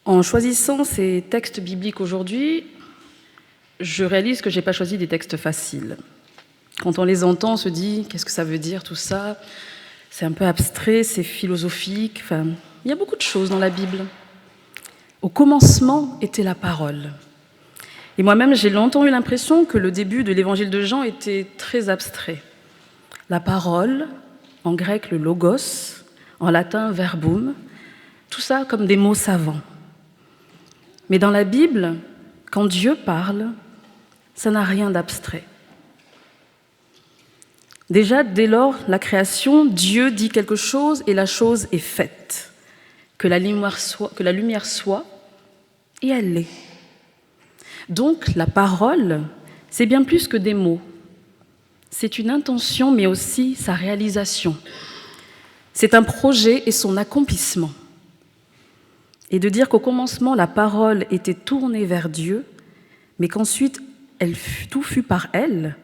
En choisissant ces textes bibliques aujourd'hui, je réalise que je n'ai pas choisi des textes faciles. Quand on les entend, on se dit « qu'est-ce que ça veut dire tout ça ?» C'est un peu abstrait, c'est philosophique, enfin, il y a beaucoup de choses dans la Bible. Au commencement était la parole. Et moi-même, j'ai longtemps eu l'impression que le début de l'évangile de Jean était très abstrait. La parole, en grec le logos, en latin verbum, tout ça comme des mots savants. Mais dans la Bible, quand Dieu parle, ça n'a rien d'abstrait. Déjà, dès lors, la création, Dieu dit quelque chose et la chose est faite. Que la lumière soit, et elle l'est. Donc, la parole, c'est bien plus que des mots. C'est une intention, mais aussi sa réalisation. C'est un projet et son accomplissement. Et de dire qu'au commencement, la parole était tournée vers Dieu, mais qu'ensuite, tout fut par elle,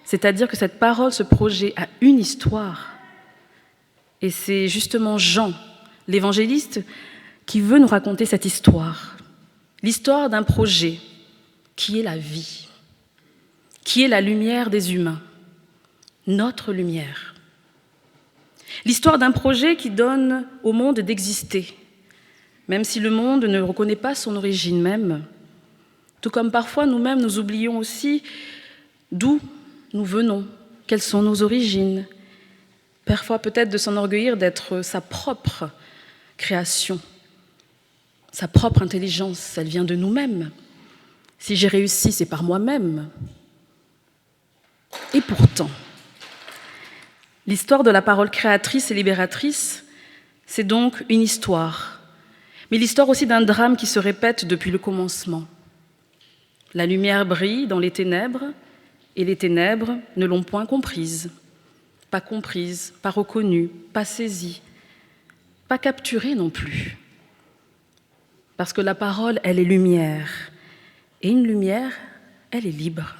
c'est-à-dire que cette parole, ce projet a une histoire. Et c'est justement Jean, l'évangéliste, qui veut nous raconter cette histoire. L'histoire d'un projet qui est la vie, qui est la lumière des humains, notre lumière. L'histoire d'un projet qui donne au monde d'exister, même si le monde ne reconnaît pas son origine même, tout comme parfois nous-mêmes nous oublions aussi d'où nous venons, quelles sont nos origines, parfois peut-être de s'enorgueillir d'être sa propre création, sa propre intelligence, elle vient de nous-mêmes. Si j'ai réussi, c'est par moi-même. Et pourtant, l'histoire de la parole créatrice et libératrice, c'est donc une histoire, mais l'histoire aussi d'un drame qui se répète depuis le commencement. La lumière brille dans les ténèbres, et les ténèbres ne l'ont point comprise, pas reconnue, pas saisie, pas capturée non plus. Parce que la parole, elle est lumière, et une lumière, elle est libre.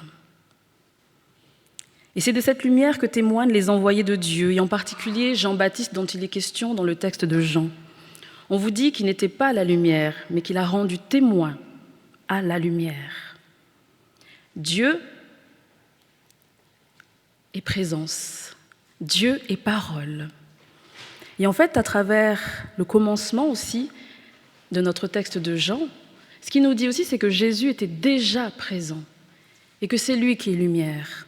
Et c'est de cette lumière que témoignent les envoyés de Dieu, et en particulier Jean-Baptiste dont il est question dans le texte de Jean. On vous dit qu'il n'était pas la lumière, mais qu'il a rendu témoin à la lumière. Dieu est présence, Dieu est parole. Et en fait, à travers le commencement aussi de notre texte de Jean, ce qu'il nous dit aussi, c'est que Jésus était déjà présent et que c'est lui qui est lumière.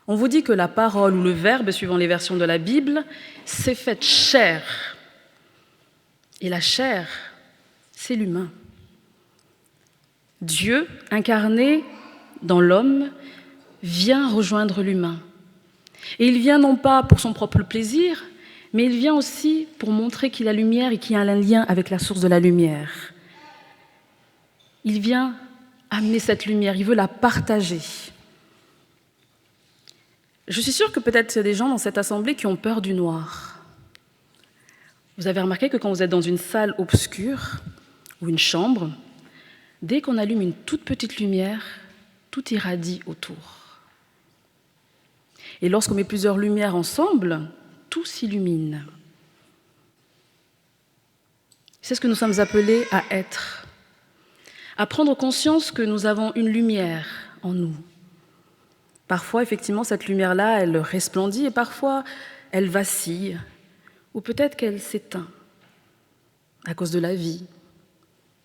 On vous dit que la parole ou le verbe, suivant les versions de la Bible, s'est faite chair. Et la chair, c'est l'humain. Dieu, incarné dans l'homme, vient rejoindre l'humain. Et il vient non pas pour son propre plaisir, mais il vient aussi pour montrer qu'il a lumière et qu'il y a un lien avec la source de la lumière. Il vient amener cette lumière, il veut la partager. Je suis sûre que peut-être il y a des gens dans cette assemblée qui ont peur du noir. Vous avez remarqué que quand vous êtes dans une salle obscure ou une chambre, dès qu'on allume une toute petite lumière, tout irradie autour. Et lorsqu'on met plusieurs lumières ensemble, tout s'illumine. C'est ce que nous sommes appelés à être, à prendre conscience que nous avons une lumière en nous. Parfois, effectivement, cette lumière-là, elle resplendit et parfois, elle vacille, ou peut-être qu'elle s'éteint à cause de la vie,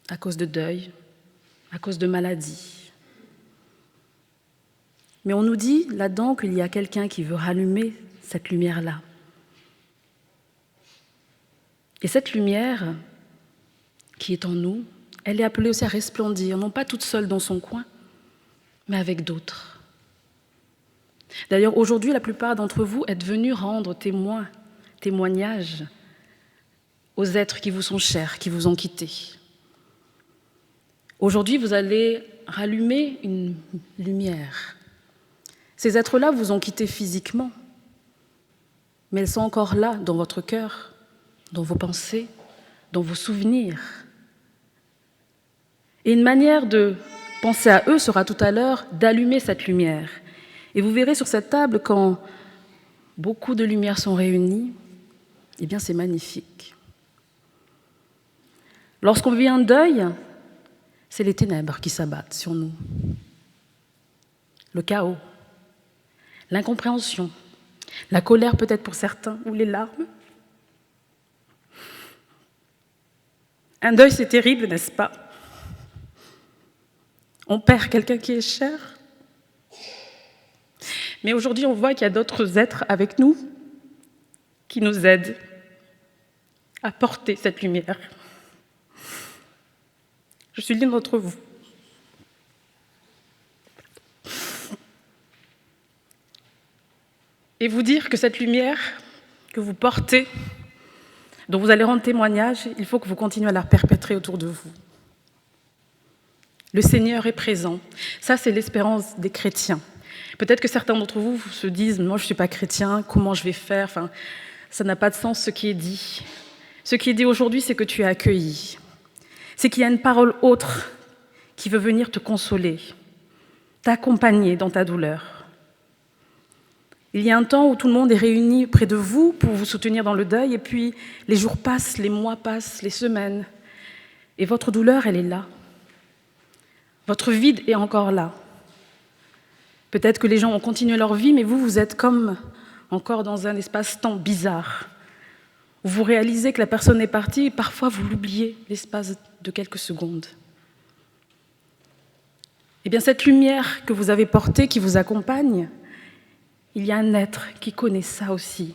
à cause de deuil, à cause de maladie. Mais on nous dit là-dedans qu'il y a quelqu'un qui veut rallumer cette lumière-là. Et cette lumière qui est en nous, elle est appelée aussi à resplendir, non pas toute seule dans son coin, mais avec d'autres. D'ailleurs, aujourd'hui, la plupart d'entre vous êtes venus rendre témoignage aux êtres qui vous sont chers, qui vous ont quittés. Aujourd'hui, vous allez rallumer une lumière. Ces êtres-là vous ont quitté physiquement, mais elles sont encore là dans votre cœur, dans vos pensées, dans vos souvenirs. Et une manière de penser à eux sera tout à l'heure d'allumer cette lumière. Et vous verrez sur cette table, quand beaucoup de lumières sont réunies, eh bien c'est magnifique. Lorsqu'on vit un deuil, c'est les ténèbres qui s'abattent sur nous. Le chaos, l'incompréhension, la colère peut-être pour certains, ou les larmes. Un deuil, c'est terrible, n'est-ce pas? On perd quelqu'un qui est cher. Mais aujourd'hui, on voit qu'il y a d'autres êtres avec nous qui nous aident à porter cette lumière. Je suis l'une d'entre vous. Et vous dire que cette lumière que vous portez, dont vous allez rendre témoignage, il faut que vous continuez à la perpétrer autour de vous. Le Seigneur est présent. Ça, c'est l'espérance des chrétiens. Peut-être que certains d'entre vous se disent « Moi, je ne suis pas chrétien, comment je vais faire ?» Enfin, ça n'a pas de sens ce qui est dit. Ce qui est dit aujourd'hui, c'est que tu es accueilli. C'est qu'il y a une parole autre qui veut venir te consoler, t'accompagner dans ta douleur. Il y a un temps où tout le monde est réuni près de vous pour vous soutenir dans le deuil, et puis les jours passent, les mois passent, les semaines, et votre douleur, elle est là. Votre vide est encore là. Peut-être que les gens ont continué leur vie, mais vous, vous êtes comme encore dans un espace-temps bizarre, où vous réalisez que la personne est partie, et parfois vous l'oubliez l'espace de quelques secondes. Eh bien, cette lumière que vous avez portée, qui vous accompagne, il y a un être qui connaît ça aussi,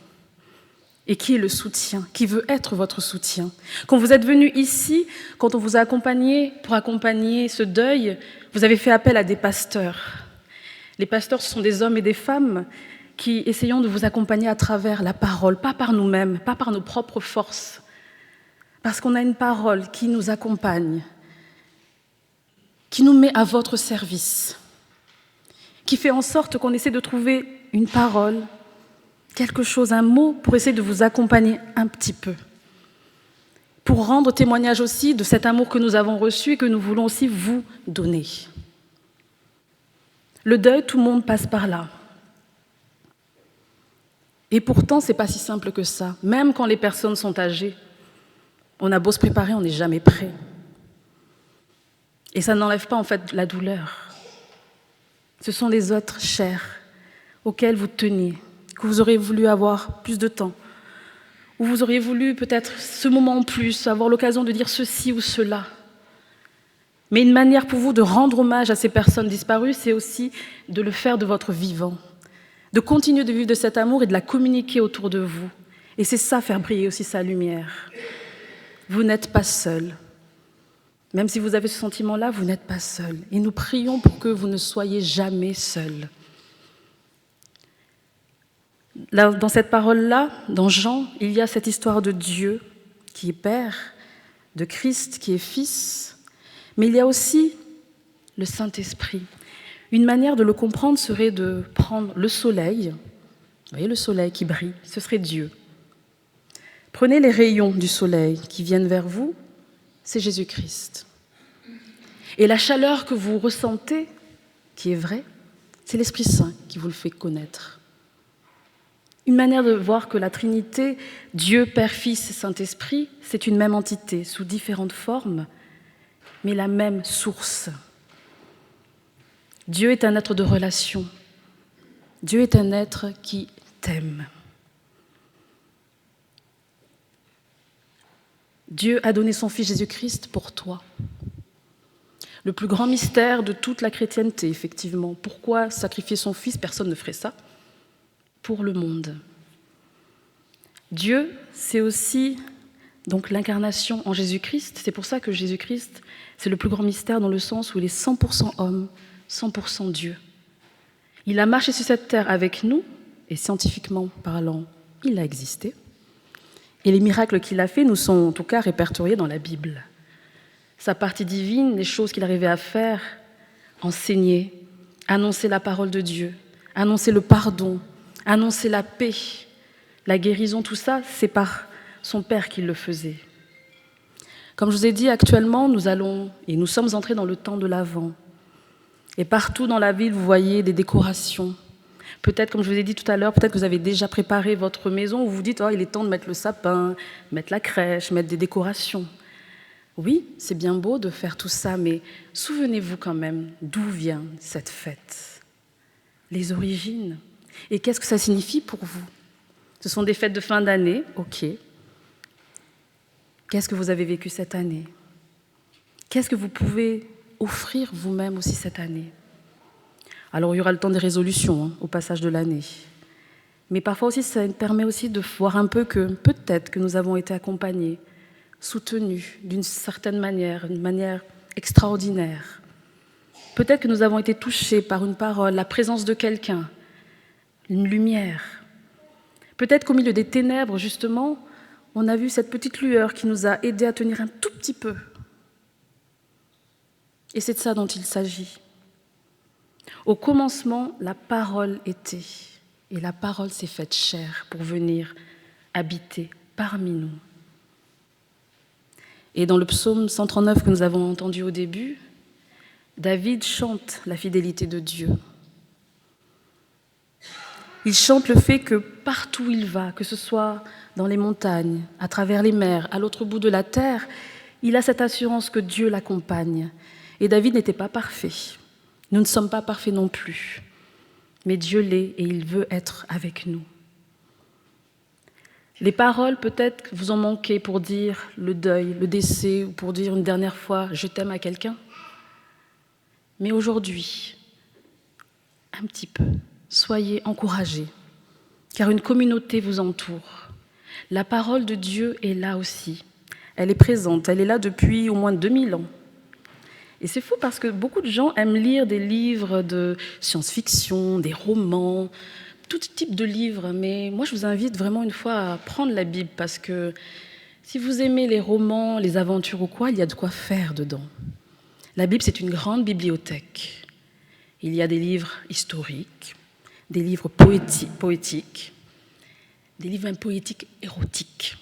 et qui est le soutien, qui veut être votre soutien. Quand vous êtes venu ici, quand on vous a accompagné pour accompagner ce deuil, vous avez fait appel à des pasteurs. Les pasteurs, ce sont des hommes et des femmes qui essayons de vous accompagner à travers la parole, pas par nous-mêmes, pas par nos propres forces, parce qu'on a une parole qui nous accompagne, qui nous met à votre service, qui fait en sorte qu'on essaie de trouver une parole, quelque chose, un mot, pour essayer de vous accompagner un petit peu, pour rendre témoignage aussi de cet amour que nous avons reçu et que nous voulons aussi vous donner. Le deuil, tout le monde passe par là. Et pourtant, ce n'est pas si simple que ça. Même quand les personnes sont âgées, on a beau se préparer, on n'est jamais prêt. Et ça n'enlève pas en fait la douleur. Ce sont les êtres chers auxquels vous teniez, que vous auriez voulu avoir plus de temps, où vous auriez voulu peut-être ce moment en plus, avoir l'occasion de dire ceci ou cela. Mais une manière pour vous de rendre hommage à ces personnes disparues, c'est aussi de le faire de votre vivant, de continuer de vivre de cet amour et de la communiquer autour de vous. Et c'est ça, faire briller aussi sa lumière. Vous n'êtes pas seul. Même si vous avez ce sentiment-là, vous n'êtes pas seul. Et nous prions pour que vous ne soyez jamais seul. Là, dans cette parole-là, dans Jean, il y a cette histoire de Dieu qui est Père, de Christ qui est Fils, mais il y a aussi le Saint-Esprit. Une manière de le comprendre serait de prendre le soleil, vous voyez le soleil qui brille, ce serait Dieu. Prenez les rayons du soleil qui viennent vers vous, c'est Jésus-Christ. Et la chaleur que vous ressentez, qui est vraie, c'est l'Esprit Saint qui vous le fait connaître. Une manière de voir que la Trinité, Dieu, Père, Fils et Saint-Esprit, c'est une même entité sous différentes formes, mais la même source. Dieu est un être de relation. Dieu est un être qui t'aime. Dieu a donné son Fils Jésus-Christ pour toi. Le plus grand mystère de toute la chrétienté, effectivement. Pourquoi sacrifier son Fils? Personne ne ferait ça. Pour le monde. Dieu, c'est aussi donc l'incarnation en Jésus-Christ. C'est pour ça que Jésus-Christ, c'est le plus grand mystère dans le sens où il est 100% homme, 100% Dieu. Il a marché sur cette terre avec nous, et scientifiquement parlant, il a existé. Et les miracles qu'il a faits nous sont en tout cas répertoriés dans la Bible. Sa partie divine, les choses qu'il arrivait à faire, enseigner, annoncer la parole de Dieu, annoncer le pardon, annoncer la paix, la guérison, tout ça, c'est par son Père qu'il le faisait. Comme je vous ai dit, actuellement, nous sommes entrés dans le temps de l'Avent. Et partout dans la ville, vous voyez des décorations. Peut-être, comme je vous ai dit tout à l'heure, peut-être que vous avez déjà préparé votre maison où vous vous dites « Oh, il est temps de mettre le sapin, mettre la crèche, mettre des décorations ». Oui, c'est bien beau de faire tout ça, mais souvenez-vous quand même d'où vient cette fête, les origines. Et qu'est-ce que ça signifie pour vous? Ce sont des fêtes de fin d'année, ok. Qu'est-ce que vous avez vécu cette année? Qu'est-ce que vous pouvez offrir vous-même aussi cette année? Alors, il y aura le temps des résolutions au passage de l'année. Mais parfois aussi, ça permet aussi de voir un peu que peut-être que nous avons été accompagnés, soutenus d'une certaine manière, une manière extraordinaire. Peut-être que nous avons été touchés par une parole, la présence de quelqu'un, une lumière. Peut-être qu'au milieu des ténèbres, justement, on a vu cette petite lueur qui nous a aidés à tenir un tout petit peu. Et c'est de ça dont il s'agit. Au commencement, la parole était, et la parole s'est faite chair pour venir habiter parmi nous. Et dans le psaume 139 que nous avons entendu au début, David chante la fidélité de Dieu. Il chante le fait que partout où il va, que ce soit dans les montagnes, à travers les mers, à l'autre bout de la terre, il a cette assurance que Dieu l'accompagne. Et David n'était pas parfait. Nous ne sommes pas parfaits non plus. Mais Dieu l'est et il veut être avec nous. Les paroles, peut-être, vous ont manqué pour dire le deuil, le décès, ou pour dire une dernière fois « je t'aime » à quelqu'un. Mais aujourd'hui, un petit peu, soyez encouragés, car une communauté vous entoure. La parole de Dieu est là aussi. Elle est présente, elle est là depuis au moins 2000 ans. Et c'est fou parce que beaucoup de gens aiment lire des livres de science-fiction, des romans, tout type de livres. Mais moi, je vous invite vraiment une fois à prendre la Bible parce que si vous aimez les romans, les aventures ou quoi, il y a de quoi faire dedans. La Bible, c'est une grande bibliothèque. Il y a des livres historiques, des livres poétiques, des livres même poétiques érotiques,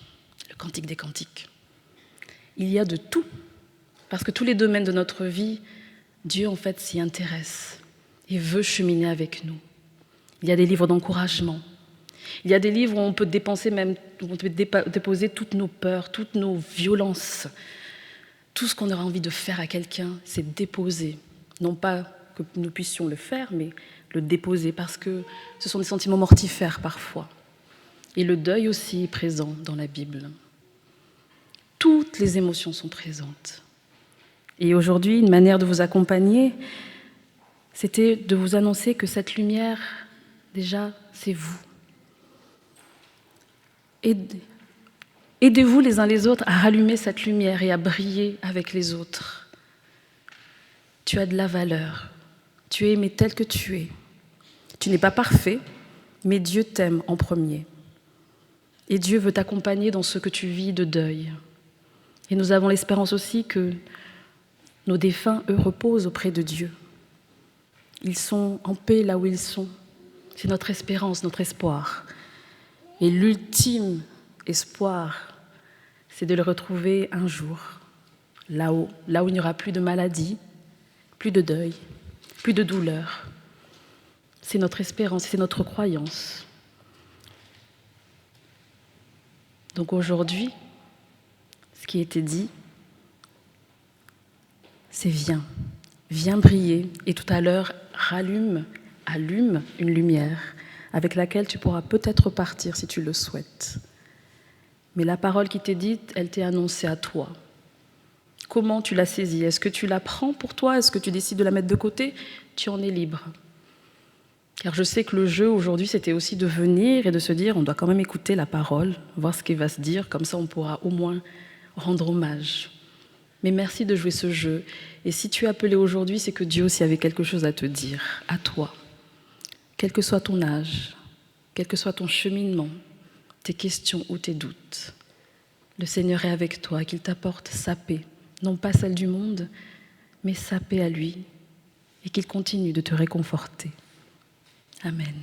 le Cantique des Cantiques. Il y a de tout. Parce que tous les domaines de notre vie, Dieu, en fait, s'y intéresse et veut cheminer avec nous. Il y a des livres d'encouragement. Il y a des livres où on peut dépenser même, où on peut déposer toutes nos peurs, toutes nos violences. Tout ce qu'on aura envie de faire à quelqu'un, c'est déposer. Non pas que nous puissions le faire, mais le déposer, parce que ce sont des sentiments mortifères parfois. Et le deuil aussi est présent dans la Bible. Toutes les émotions sont présentes. Et aujourd'hui, une manière de vous accompagner, c'était de vous annoncer que cette lumière, déjà, c'est vous. Aidez-vous les uns les autres à rallumer cette lumière et à briller avec les autres. Tu as de la valeur. Tu es aimé tel que tu es. Tu n'es pas parfait, mais Dieu t'aime en premier. Et Dieu veut t'accompagner dans ce que tu vis de deuil. Et nous avons l'espérance aussi que nos défunts, eux, reposent auprès de Dieu. Ils sont en paix là où ils sont. C'est notre espérance, notre espoir. Et l'ultime espoir, c'est de les retrouver un jour, là où il n'y aura plus de maladie, plus de deuil, plus de douleur. C'est notre espérance, c'est notre croyance. Donc aujourd'hui, ce qui était dit, c'est viens briller, et tout à l'heure, allume une lumière avec laquelle tu pourras peut-être partir si tu le souhaites. Mais la parole qui t'est dite, elle t'est annoncée à toi. Comment tu la saisis? Est-ce que tu la prends pour toi? Est-ce que tu décides de la mettre de côté? Tu en es libre. Car je sais que le jeu aujourd'hui, c'était aussi de venir et de se dire, on doit quand même écouter la parole, voir ce qu'il va se dire, comme ça on pourra au moins rendre hommage. Mais merci de jouer ce jeu. Et si tu es appelé aujourd'hui, c'est que Dieu aussi avait quelque chose à te dire, à toi. Quel que soit ton âge, quel que soit ton cheminement, tes questions ou tes doutes, le Seigneur est avec toi, qu'il t'apporte sa paix, non pas celle du monde, mais sa paix à lui, et qu'il continue de te réconforter. Amen.